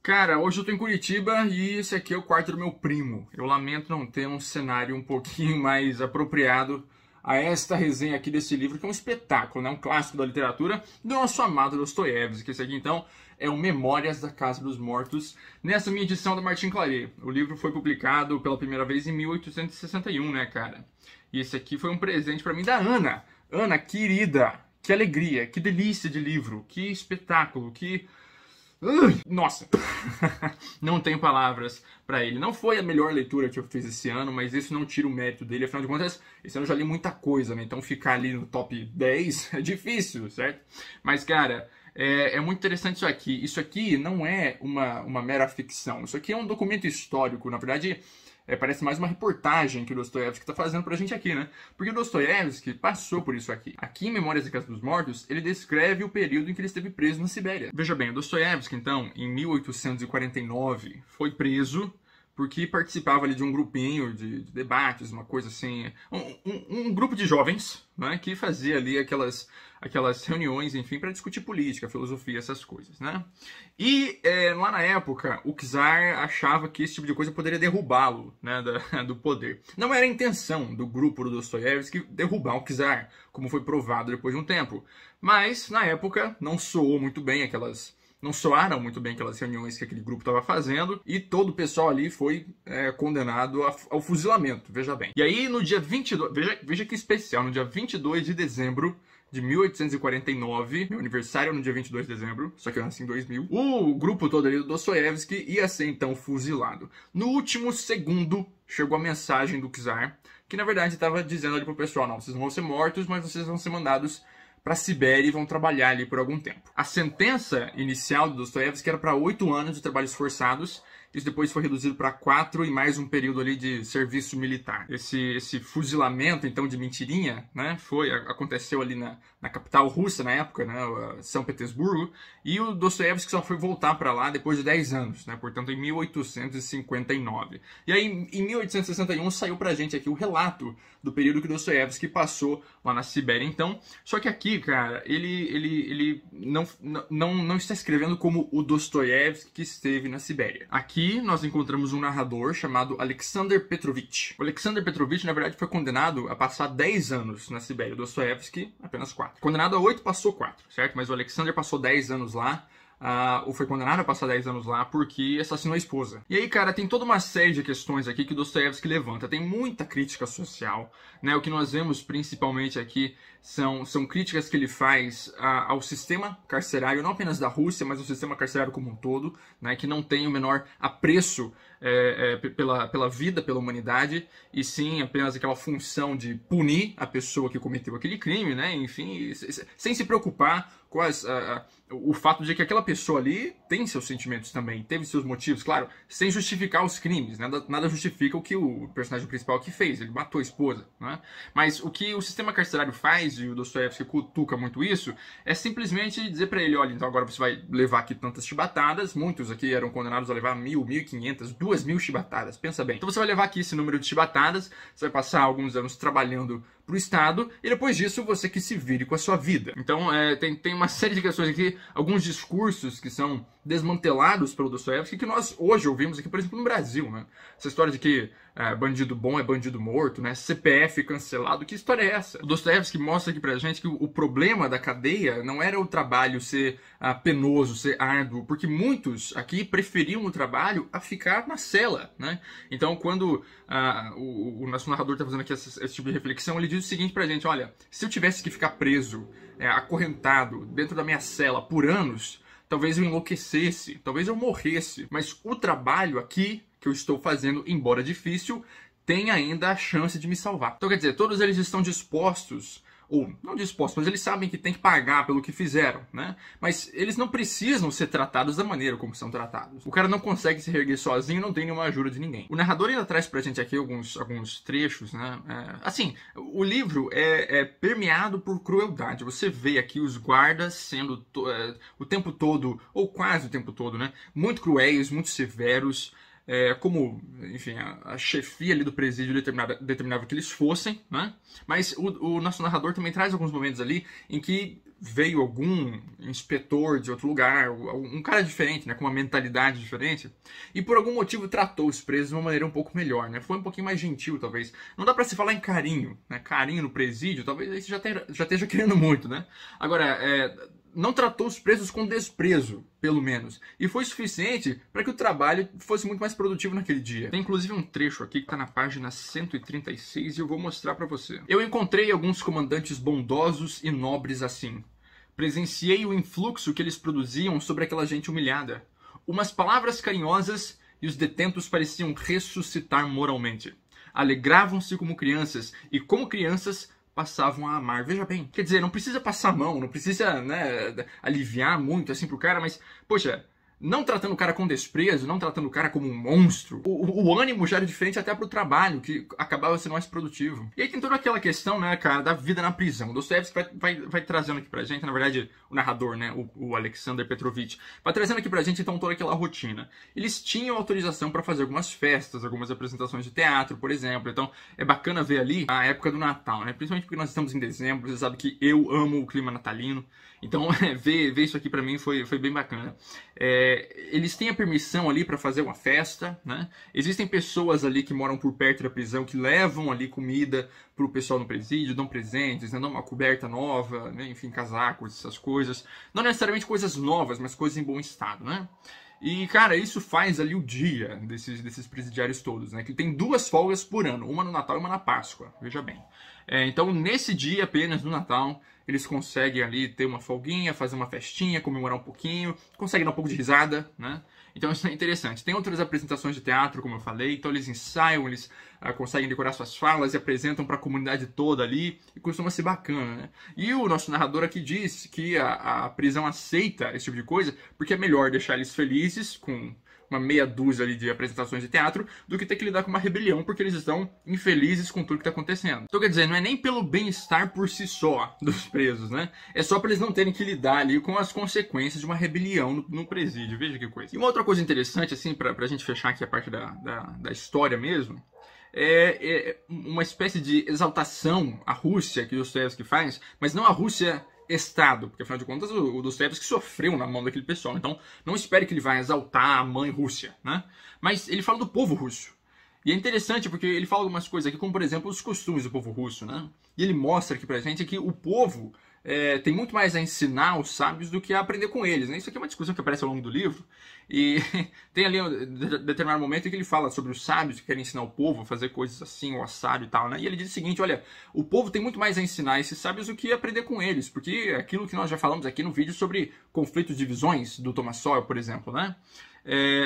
Cara, hoje eu tô em Curitiba e esse aqui é o quarto do meu primo. Eu lamento não ter um cenário um pouquinho mais apropriado a esta resenha aqui desse livro, que é um espetáculo, né? Um clássico da literatura do nosso amado Dostoiévski. Esse aqui, então, é o Memórias da Casa dos Mortos, nessa minha edição da Martin Claret. O livro foi publicado pela primeira vez em 1861, né, cara? E esse aqui foi um presente pra mim da Ana. Ana, querida, que alegria, que delícia de livro, que espetáculo, que... Nossa, não tenho palavras pra ele. Não foi a melhor leitura que eu fiz esse ano, mas isso não tira o mérito dele. Afinal de contas, esse ano eu já li muita coisa, né? Então ficar ali no top 10 é difícil, certo? Mas, cara, é muito interessante isso aqui. Isso aqui não é uma mera ficção. Isso aqui é um documento histórico. Na verdade, parece mais uma reportagem que o Dostoiévski está fazendo pra gente aqui, né? Porque o Dostoiévski passou por isso aqui. Aqui em Memórias da Casa dos Mortos, ele descreve o período em que ele esteve preso na Sibéria. Veja bem, o Dostoiévski, então, em 1849, foi preso porque participava ali de um grupinho de debates, uma coisa assim, um grupo de jovens, né, que fazia ali aquelas reuniões, enfim, para discutir política, filosofia, essas coisas, né? E lá na época, o czar achava que esse tipo de coisa poderia derrubá-lo, né, do poder. Não era a intenção do grupo do Dostoiévski derrubar o czar, como foi provado depois de um tempo. Mas, na época, não soaram muito bem aquelas reuniões que aquele grupo estava fazendo, e todo o pessoal ali foi condenado ao fuzilamento, veja bem. E aí, no dia 22, veja que especial, no dia 22 de dezembro de 1849, meu aniversário é no dia 22 de dezembro, só que eu nasci em 2000, o grupo todo ali do Dostoiévski ia ser, então, fuzilado. No último segundo, chegou a mensagem do czar, que na verdade estava dizendo ali pro pessoal, não, vocês não vão ser mortos, mas vocês vão ser mandados para a Sibéria e vão trabalhar ali por algum tempo. A sentença inicial do Dostoiévski era para 8 anos de trabalhos forçados. Isso depois foi reduzido para 4 e mais um período ali de serviço militar. Esse fuzilamento, então, de mentirinha, né, aconteceu ali na capital russa na época, né, São Petersburgo, e o Dostoiévski só foi voltar para lá depois de 10 anos, né, portanto em 1859. E aí, em 1861, saiu pra gente aqui o relato do período que Dostoiévski passou lá na Sibéria, então. Só que aqui, cara, ele não está escrevendo como o Dostoiévski que esteve na Sibéria. Aqui nós encontramos um narrador chamado Alexander Petrovich. O Alexander Petrovich, na verdade, foi condenado a passar 10 anos na Sibéria. O Dostoiévski, apenas 4. Condenado a 8, passou 4, certo? Mas o Alexander passou 10 anos lá. Ou foi condenado a passar 10 anos lá porque assassinou a esposa. E aí, cara, tem toda uma série de questões aqui que o Dostoiévski levanta. Tem muita crítica social, né? O que nós vemos principalmente aqui são críticas que ele faz ao sistema carcerário, não apenas da Rússia, mas ao sistema carcerário como um todo, né? Que não tem o menor apreço pela vida, pela humanidade, e sim apenas aquela função de punir a pessoa que cometeu aquele crime, né? Enfim, sem se preocupar com o fato de que aquela pessoa ali tem seus sentimentos também, teve seus motivos, claro, sem justificar os crimes. Nada justifica o que o personagem principal aqui fez, ele matou a esposa, né? Mas o que o sistema carcerário faz, e o Dostoiévski cutuca muito isso, é simplesmente dizer pra ele, olha, então agora você vai levar aqui tantas chibatadas, muitos aqui eram condenados a levar 1.000, 1.500, 2.000 chibatadas, pensa bem. Então você vai levar aqui esse número de chibatadas, você vai passar alguns anos trabalhando pro Estado, e depois disso você que se vire com a sua vida. Então tem uma série de questões aqui, alguns discursos que são desmantelados pelo Dostoiévski, que nós hoje ouvimos aqui, por exemplo, no Brasil, né? Essa história de que bandido bom é bandido morto, né? CPF cancelado, que história é essa? O Dostoiévski mostra aqui pra gente que o problema da cadeia não era o trabalho ser penoso, ser árduo, porque muitos aqui preferiam o trabalho a ficar na cela, né? Então, quando o nosso narrador está fazendo aqui esse tipo de reflexão, ele diz o seguinte pra gente, olha, se eu tivesse que ficar preso, acorrentado, dentro da minha cela por anos, talvez eu enlouquecesse, talvez eu morresse, mas o trabalho aqui que eu estou fazendo, embora difícil, tem ainda a chance de me salvar. Então, quer dizer, todos eles estão dispostos, ou não dispostos, mas eles sabem que tem que pagar pelo que fizeram, né? Mas eles não precisam ser tratados da maneira como são tratados. O cara não consegue se reerguer sozinho, não tem nenhuma ajuda de ninguém. O narrador ainda traz pra gente aqui alguns trechos, né? Assim, o livro é permeado por crueldade. Você vê aqui os guardas sendo o tempo todo, ou quase o tempo todo, né? Muito cruéis, muito severos. como, enfim, a chefia ali do presídio determinava que eles fossem, né? Mas o nosso narrador também traz alguns momentos ali em que veio algum inspetor de outro lugar, um cara diferente, né, com uma mentalidade diferente, e por algum motivo tratou os presos de uma maneira um pouco melhor, né? Foi um pouquinho mais gentil, talvez. Não dá pra se falar em carinho, né? Carinho no presídio, talvez aí você já esteja querendo muito, né? Agora, não tratou os presos com desprezo, pelo menos. E foi suficiente para que o trabalho fosse muito mais produtivo naquele dia. Tem inclusive um trecho aqui que está na página 136 e eu vou mostrar para você. Eu encontrei alguns comandantes bondosos e nobres assim. Presenciei o influxo que eles produziam sobre aquela gente humilhada. Umas palavras carinhosas e os detentos pareciam ressuscitar moralmente. Alegravam-se como crianças e, como crianças, passavam a amar. Veja bem, quer dizer, não precisa passar a mão, não precisa, né, aliviar muito assim pro cara, mas, poxa, não tratando o cara com desprezo, não tratando o cara como um monstro, o ânimo já era diferente até pro trabalho, que acabava sendo mais produtivo. E aí tem toda aquela questão, né, cara, da vida na prisão. O Dostoiévski vai trazendo aqui pra gente, na verdade, o narrador, né, o Alexander Petrovich, vai trazendo aqui pra gente, então, toda aquela rotina. Eles tinham autorização para fazer algumas festas, algumas apresentações de teatro, por exemplo. Então, é bacana ver ali a época do Natal, né, principalmente porque nós estamos em dezembro, você sabe que eu amo o clima natalino. Então, ver isso aqui pra mim foi bem bacana. Eles têm a permissão ali para fazer uma festa, né? Existem pessoas ali que moram por perto da prisão que levam ali comida pro pessoal no presídio, dão presentes, né? Dão uma coberta nova, né? Enfim, casacos, essas coisas. Não necessariamente coisas novas, mas coisas em bom estado, né? E, cara, isso faz ali o dia desses presidiários todos, né? Que tem 2 folgas por ano, uma no Natal e uma na Páscoa, veja bem. Então, nesse dia apenas, no Natal, eles conseguem ali ter uma folguinha, fazer uma festinha, comemorar um pouquinho, conseguem dar um pouco de risada, né? Então isso é interessante. Tem outras apresentações de teatro, como eu falei, então eles ensaiam, eles conseguem decorar suas falas e apresentam para a comunidade toda ali, e costuma ser bacana, né? E o nosso narrador aqui diz que a prisão aceita esse tipo de coisa, porque é melhor deixar eles felizes com uma meia dúzia ali de apresentações de teatro, do que ter que lidar com uma rebelião, porque eles estão infelizes com tudo que está acontecendo. Então, quer dizer, não é nem pelo bem-estar por si só dos presos, né? É só para eles não terem que lidar ali com as consequências de uma rebelião no presídio. Veja que coisa. E uma outra coisa interessante, assim, para a gente fechar aqui a parte da história mesmo, é uma espécie de exaltação à Rússia que o Dostoiévski faz, mas não a Rússia Estado, porque afinal de contas o Dostoiévski sofreu na mão daquele pessoal, então não espere que ele vai exaltar a mãe Rússia, né? Mas ele fala do povo russo. E é interessante porque ele fala algumas coisas aqui, como por exemplo os costumes do povo russo, né? E ele mostra aqui pra gente que o povo tem muito mais a ensinar os sábios do que a aprender com eles, né? Isso aqui é uma discussão que aparece ao longo do livro. E tem ali um determinado momento em que ele fala sobre os sábios que querem ensinar o povo a fazer coisas assim, ou assado e tal, né? E ele diz o seguinte, olha, o povo tem muito mais a ensinar esses sábios do que aprender com eles, porque é aquilo que nós já falamos aqui no vídeo sobre conflitos de visões do Thomas Sowell, por exemplo, né?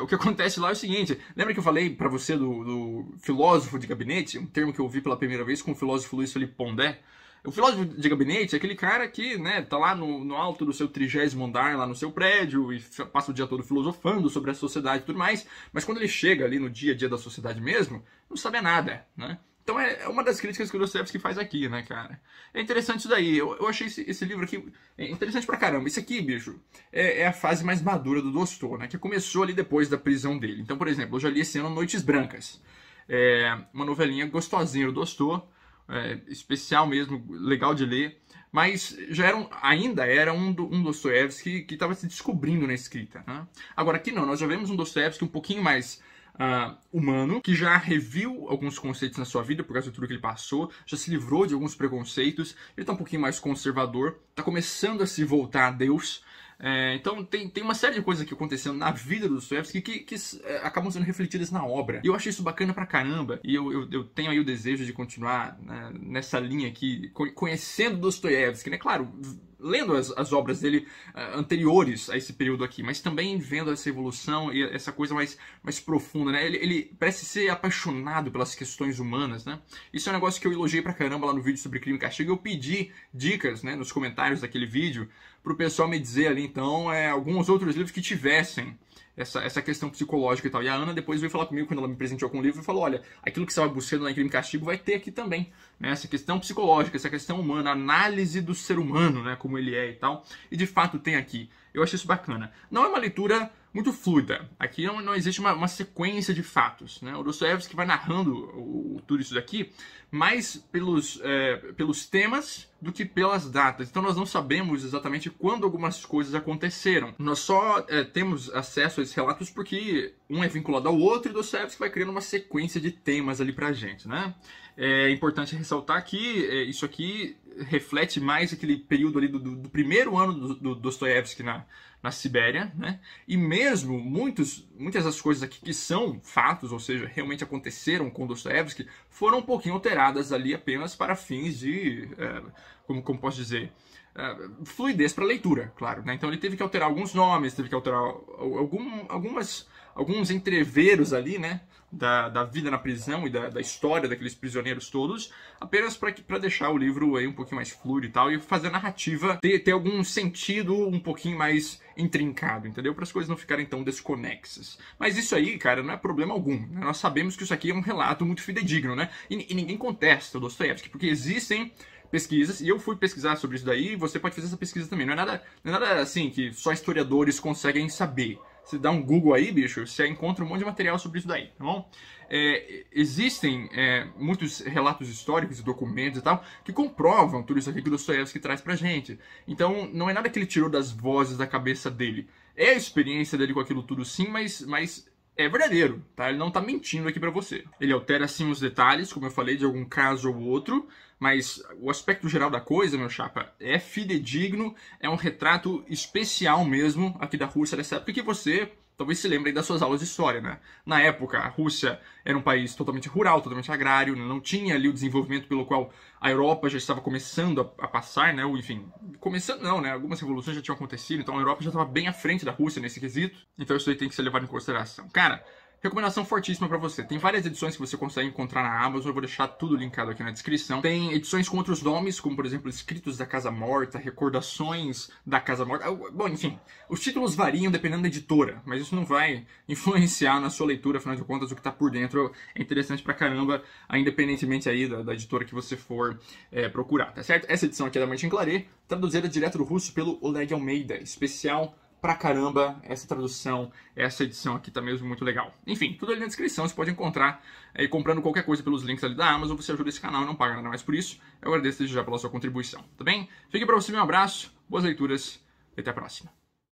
O que acontece lá é o seguinte, lembra que eu falei pra você do filósofo de gabinete, um termo que eu ouvi pela primeira vez com o filósofo Luiz Felipe Pondé? O filósofo de gabinete é aquele cara que, né, tá lá no alto do seu 30º andar, lá no seu prédio, e passa o dia todo filosofando sobre a sociedade e tudo mais, mas quando ele chega ali no dia a dia da sociedade mesmo, não sabe nada, né? Então é uma das críticas que o Dostoiévski faz aqui, né, cara? É interessante isso daí. Eu achei esse livro aqui interessante pra caramba. Esse aqui, bicho, é a fase mais madura do Dostô, né? Que começou ali depois da prisão dele. Então, por exemplo, eu já li esse ano Noites Brancas. Uma novelinha gostosinha do Dostô. Especial mesmo, legal de ler, mas ainda era um Dostoiévski que estava se descobrindo na escrita, né? Agora aqui não, nós já vemos um Dostoiévski um pouquinho mais humano, que já reviu alguns conceitos na sua vida por causa de tudo que ele passou, já se livrou de alguns preconceitos, ele está um pouquinho mais conservador, está começando a se voltar a Deus. Então tem uma série de coisas que acontecendo na vida do Dostoiévski que acabam sendo refletidas na obra. E eu achei isso bacana pra caramba. E eu tenho aí o desejo de continuar, né, nessa linha aqui, conhecendo Dostoiévski, né? Claro, lendo as obras dele anteriores a esse período aqui, mas também vendo essa evolução e essa coisa mais profunda, né? Ele parece ser apaixonado pelas questões humanas, né? Isso é um negócio que eu elogiei pra caramba lá no vídeo sobre Crime e Castigo. Eu pedi dicas, né, nos comentários daquele vídeo pro pessoal me dizer ali, então, alguns outros livros que tivessem essa questão psicológica e tal. E a Ana depois veio falar comigo quando ela me presenteou com o livro e falou, olha, aquilo que você estava buscando lá em Crime e Castigo vai ter aqui também, né? Essa questão psicológica, essa questão humana, a análise do ser humano, né, como ele é e tal. E de fato tem aqui. Eu achei isso bacana. Não é uma leitura muito fluida. Aqui não existe uma sequência de fatos, né? O Dostoiévski vai narrando tudo isso daqui mais pelos temas do que pelas datas. Então nós não sabemos exatamente quando algumas coisas aconteceram. Nós só temos acesso a esses relatos porque um é vinculado ao outro e Dostoiévski vai criando uma sequência de temas ali pra gente, né? É importante ressaltar que isso aqui reflete mais aquele período ali do primeiro ano do Dostoiévski na Sibéria, né? E mesmo muitas das coisas aqui que são fatos, ou seja, realmente aconteceram com Dostoiévski, foram um pouquinho alteradas ali apenas para fins de, como posso dizer, fluidez para a leitura, claro, né? Então ele teve que alterar alguns nomes, teve que alterar alguns entreveros ali, né? Da vida na prisão e da história daqueles prisioneiros todos, apenas para deixar o livro aí um pouquinho mais fluido e tal, e fazer a narrativa ter algum sentido um pouquinho mais intrincado, entendeu? Para as coisas não ficarem tão desconexas. Mas isso aí, cara, não é problema algum, né? Nós sabemos que isso aqui é um relato muito fidedigno, né? E ninguém contesta o Dostoiévski, porque existem pesquisas, e eu fui pesquisar sobre isso daí, e você pode fazer essa pesquisa também. Não é nada assim que só historiadores conseguem saber. Você dá um Google aí, bicho, você encontra um monte de material sobre isso daí, tá bom? Existem muitos relatos históricos e documentos e tal que comprovam tudo isso aqui que o Dostoiévski traz pra gente. Então, não é nada que ele tirou das vozes da cabeça dele. É a experiência dele com aquilo tudo sim, mas é verdadeiro, tá? Ele não tá mentindo aqui pra você. Ele altera sim os detalhes, como eu falei, de algum caso ou outro, mas o aspecto geral da coisa, meu chapa, é fidedigno, é um retrato especial mesmo aqui da Rússia dessa época que você talvez se lembre das suas aulas de história, né? Na época, a Rússia era um país totalmente rural, totalmente agrário, não tinha ali o desenvolvimento pelo qual a Europa já estava começando a passar, né? Ou, enfim, começando não, né? Algumas revoluções já tinham acontecido, então a Europa já estava bem à frente da Rússia nesse quesito. Então isso aí tem que ser levado em consideração. Cara, recomendação fortíssima para você. Tem várias edições que você consegue encontrar na Amazon, eu vou deixar tudo linkado aqui na descrição. Tem edições com outros nomes, como por exemplo Escritos da Casa Morta, Recordações da Casa Morta. Bom, enfim, os títulos variam dependendo da editora, mas isso não vai influenciar na sua leitura, afinal de contas o que está por dentro é interessante pra caramba, independentemente aí da editora que você for procurar, tá certo? Essa edição aqui é da Martin Claret, traduzida direto do russo pelo Oleg Almeida, especial pra caramba essa tradução, essa edição aqui tá mesmo muito legal. Enfim, tudo ali na descrição, você pode encontrar comprando qualquer coisa pelos links ali da Amazon, você ajuda esse canal e não paga nada mais por isso. Eu agradeço desde já pela sua contribuição, tá bem? Fique pra você, um abraço, boas leituras e até a próxima.